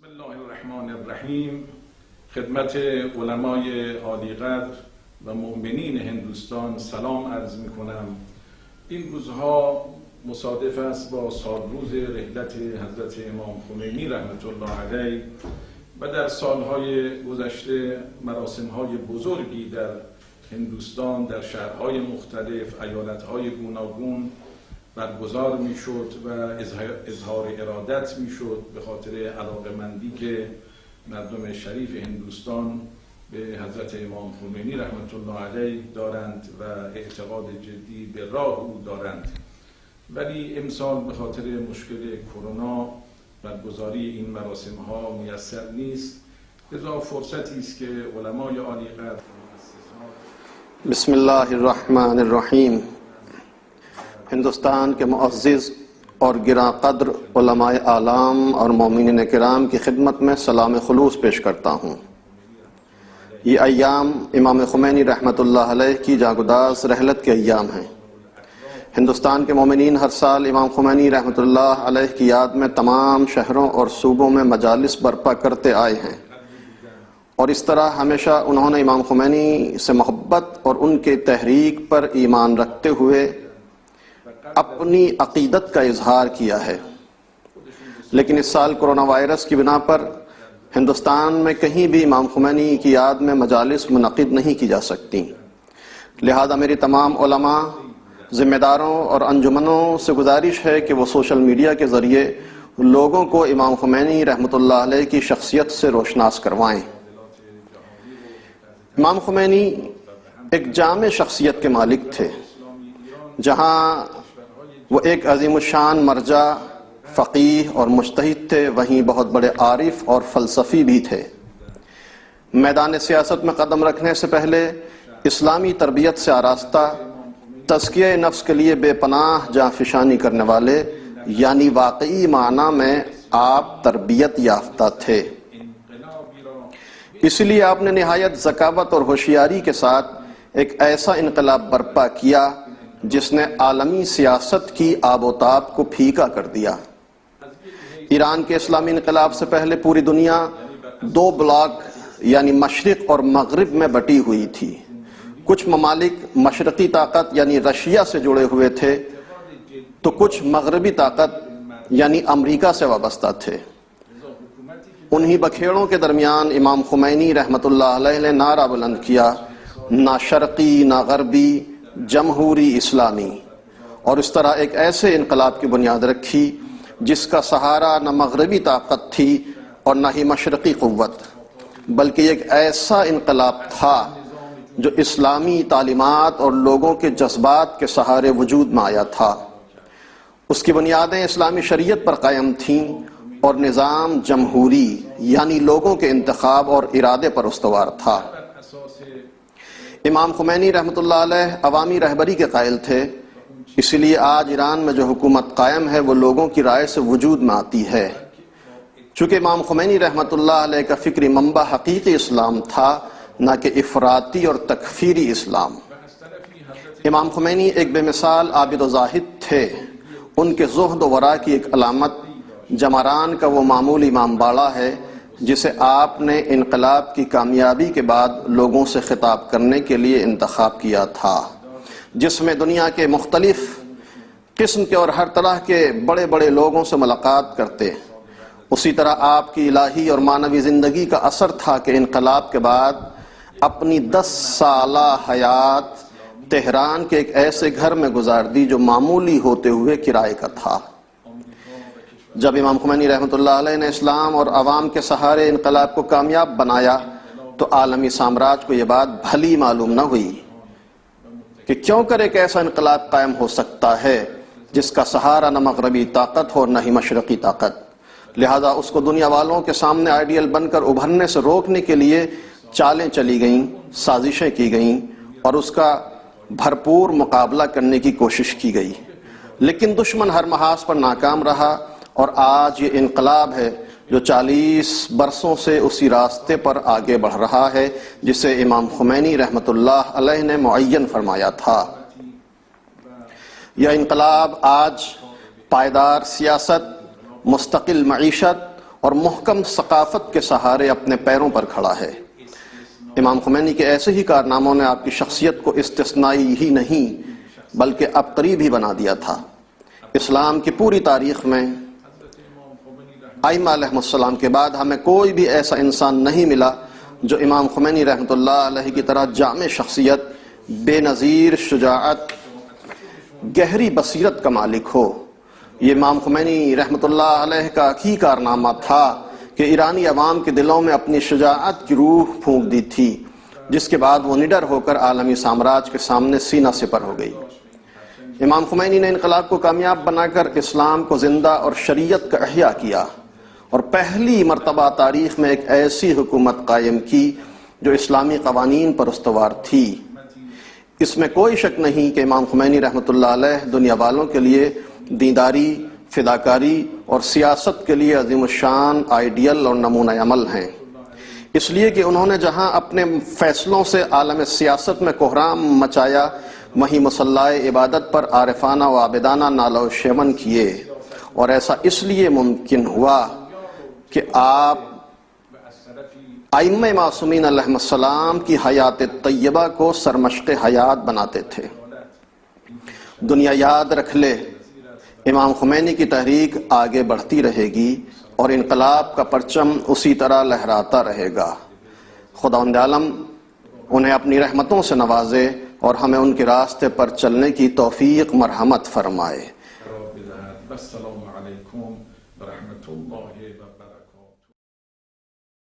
الله الرحمن الرحیم. خدمت علمای عالیقدر و مؤمنین هندوستان سلام عرض می کنم. این روزها مصادف است با سالروز رحلت حضرت امام خمینی رحمت الله علیه و در سالهای گذشته مراسمهای بزرگی در هندوستان در شهرهای مختلف ایالتهای گوناگون برگزار میشد و اظهار ارادت میشد به خاطر علاقه‌مندی که مردم شریف هندوستان به حضرت امام خمینی رحمت الله علیه دارند و اعتقاد جدی به راه او دارند. ولی امسال به خاطر مشکل کرونا برگزاری این مراسم ها میسر نیست، لذا فرصتی است که علمای عالیقدر بسم اللہ الرحمن الرحیم. ہندوستان کے معزز اور گراں قدر علماء اعلام اور مومنین کرام کی خدمت میں سلام خلوص پیش کرتا ہوں. یہ ایام امام خمینی رحمت اللہ علیہ کی جاگداز رحلت کے ایام ہیں. ہندوستان کے مومنین ہر سال امام خمینی رحمت اللہ علیہ کی یاد میں تمام شہروں اور صوبوں میں مجالس برپا کرتے آئے ہیں، اور اس طرح ہمیشہ انہوں نے امام خمینی سے محبت اور ان کے تحریک پر ایمان رکھتے ہوئے اپنی عقیدت کا اظہار کیا ہے. لیکن اس سال کرونا وائرس کی بنا پر ہندوستان میں کہیں بھی امام خمینی کی یاد میں مجالس منعقد نہیں کی جا سکتی. لہذا میری تمام علماء، ذمہ داروں اور انجمنوں سے گزارش ہے کہ وہ سوشل میڈیا کے ذریعے لوگوں کو امام خمینی رحمت اللہ علیہ کی شخصیت سے روشناس کروائیں. امام خمینی ایک جامع شخصیت کے مالک تھے. جہاں وہ ایک عظیم الشان مرجع، فقیہ اور مجتہد تھے، وہیں بہت بڑے عارف اور فلسفی بھی تھے. میدان سیاست میں قدم رکھنے سے پہلے اسلامی تربیت سے آراستہ، تزکیہ نفس کے لیے بے پناہ جانفشانی کرنے والے، یعنی واقعی معنی میں آپ تربیت یافتہ تھے. اس لیے آپ نے نہایت ذکاوت اور ہوشیاری کے ساتھ ایک ایسا انقلاب برپا کیا جس نے عالمی سیاست کی آب و تاب کو پھیکا کر دیا. ایران کے اسلامی انقلاب سے پہلے پوری دنیا دو بلاک یعنی مشرق اور مغرب میں بٹی ہوئی تھی. کچھ ممالک مشرقی طاقت یعنی رشیا سے جڑے ہوئے تھے تو کچھ مغربی طاقت یعنی امریکہ سے وابستہ تھے. انہی بکھیڑوں کے درمیان امام خمینی رحمت اللہ علیہ نے نعرہ بلند کیا، نہ شرقی نہ غربی، جمہوری اسلامی، اور اس طرح ایک ایسے انقلاب کی بنیاد رکھی جس کا سہارا نہ مغربی طاقت تھی اور نہ ہی مشرقی قوت، بلکہ ایک ایسا انقلاب تھا جو اسلامی تعلیمات اور لوگوں کے جذبات کے سہارے وجود میں آیا تھا. اس کی بنیادیں اسلامی شریعت پر قائم تھیں اور نظام جمہوری یعنی لوگوں کے انتخاب اور ارادے پر استوار تھا. امام خمینی رحمت اللہ علیہ عوامی رہبری کے قائل تھے، اسی لیے آج ایران میں جو حکومت قائم ہے وہ لوگوں کی رائے سے وجود میں آتی ہے. چونکہ امام خمینی رحمت اللہ علیہ کا فکری منبع حقیقی اسلام تھا، نہ کہ افراطی اور تکفیری اسلام. امام خمینی ایک بے مثال عابد و زاہد تھے. ان کے زہد و ورع کی ایک علامت جمران کا وہ معمولی امام باڑہ ہے جسے آپ نے انقلاب کی کامیابی کے بعد لوگوں سے خطاب کرنے کے لیے انتخاب کیا تھا، جس میں دنیا کے مختلف قسم کے اور ہر طرح کے بڑے بڑے لوگوں سے ملاقات کرتے. اسی طرح آپ کی الہی اور معنوی زندگی کا اثر تھا کہ انقلاب کے بعد اپنی 10 سالہ حیات تہران کے ایک ایسے گھر میں گزار دی جو معمولی ہوتے ہوئے کرائے کا تھا. جب امام خمینی رحمت اللہ علیہ نے اسلام اور عوام کے سہارے انقلاب کو کامیاب بنایا تو عالمی سامراج کو یہ بات بھلی معلوم نہ ہوئی کہ کیوں کر ایک ایسا انقلاب قائم ہو سکتا ہے جس کا سہارا نہ مغربی طاقت ہو نہ ہی مشرقی طاقت. لہذا اس کو دنیا والوں کے سامنے آئیڈیل بن کر ابھرنے سے روکنے کے لیے چالیں چلی گئیں، سازشیں کی گئیں اور اس کا بھرپور مقابلہ کرنے کی کوشش کی گئی. لیکن دشمن ہر محاذ پر ناکام رہا اور آج یہ انقلاب ہے جو 40 برسوں سے اسی راستے پر آگے بڑھ رہا ہے جسے امام خمینی رحمت اللہ علیہ نے معین فرمایا تھا. یہ انقلاب آج پائیدار سیاست، مستقل معیشت اور محکم ثقافت کے سہارے اپنے پیروں پر کھڑا ہے۔ امام خمینی کے ایسے ہی کارناموں نے آپ کی شخصیت کو استثنائی ہی نہیں بلکہ ابتری بھی بنا دیا تھا۔ اسلام کی پوری تاریخ میں ائمہ علیہ السلام کے بعد ہمیں کوئی بھی ایسا انسان نہیں ملا جو امام خمینی رحمۃ اللہ علیہ کی طرح جامع شخصیت، بے نظیر شجاعت، گہری بصیرت کا مالک ہو۔ یہ امام خمینی رحمۃ اللہ علیہ کا ہی کارنامہ تھا کہ ایرانی عوام کے دلوں میں اپنی شجاعت کی روح پھونک دی تھی، جس کے بعد وہ نڈر ہو کر عالمی سامراج کے سامنے سینہ سپر ہو گئی۔ امام خمینی نے انقلاب کو کامیاب بنا کر اسلام کو زندہ اور شریعت کا احیاء کیا، اور پہلی مرتبہ تاریخ میں ایک ایسی حکومت قائم کی جو اسلامی قوانین پر استوار تھی۔ اس میں کوئی شک نہیں کہ امام خمینی رحمۃ اللہ علیہ دنیا والوں کے لیے دینداری، فداکاری اور سیاست کے لیے عظیم الشان آئیڈیل اور نمونہ عمل ہیں، اس لیے کہ انہوں نے جہاں اپنے فیصلوں سے عالم سیاست میں کوہرام مچایا، وہیں مصلح عبادت پر عارفانہ و عابدانہ نعل و شیون کیے، اور ایسا اس لیے ممکن ہوا کہ آپ ائمہ معصومین علیہ السلام کی حیات طیبہ کو سرمشق حیات بناتے تھے۔ دنیا یاد رکھ لے، امام خمینی کی تحریک آگے بڑھتی رہے گی اور انقلاب کا پرچم اسی طرح لہراتا رہے گا۔ خداوند عالم انہیں اپنی رحمتوں سے نوازے اور ہمیں ان کے راستے پر چلنے کی توفیق مرحمت فرمائے۔ السلام علیکم ورحمۃ اللہ